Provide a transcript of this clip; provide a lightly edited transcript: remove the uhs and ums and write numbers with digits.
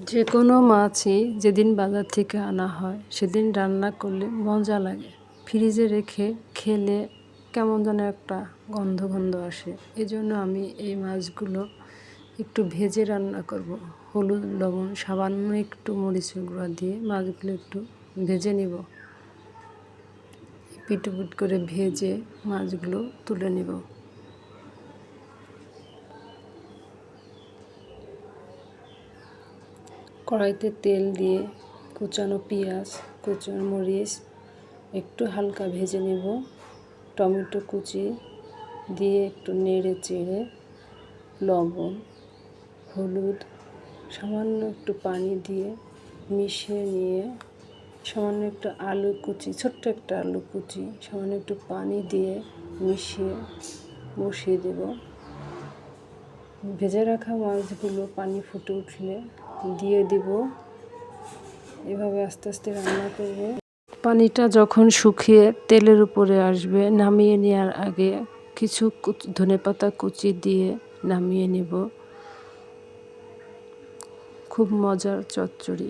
যে কোনো মাছই যেদিন বাজার থেকে আনা হয় সেদিন রান্না করলে মজা লাগে। ফ্রিজে রেখে খেলে কেমন যেন একটা গন্ধ গন্ধ আসে। এজন্য আমি এই মাছগুলো একটু ভেজে রান্না করব। হলুদ, লবণ, সামান্য একটু মরিচের গুঁড়া দিয়ে মাছগুলো একটু ভেজে নিব। পিটুপিট করে ভেজে মাছগুলো তুলে নিব। কড়াইতে তেল দিয়ে কুচানো পেঁয়াজ, কুচানো মরিচ একটু হালকা ভেজে নেব। টমেটো কুচি দিয়ে একটু নেড়ে চেড়ে লবণ, হলুদ, সামান্য একটু পানি দিয়ে মিশিয়ে নিয়ে সামান্য একটু আলু কুচি, ছোট্ট একটা আলু কুচি সামান্য একটু পানি দিয়ে মিশিয়ে বসিয়ে দেব। ভেজে রাখা মাছগুলো পানি ফুটে উঠলে দিয়ে দিব। এভাবে আস্তে আস্তে রান্না করব। পানিটা যখন শুকিয়ে তেলের উপরে আসবে, নামিয়ে নেওয়ার আগে কিছু ধনেপাতা কুচি দিয়ে নামিয়ে নেব। খুব মজার চচ্চড়ি।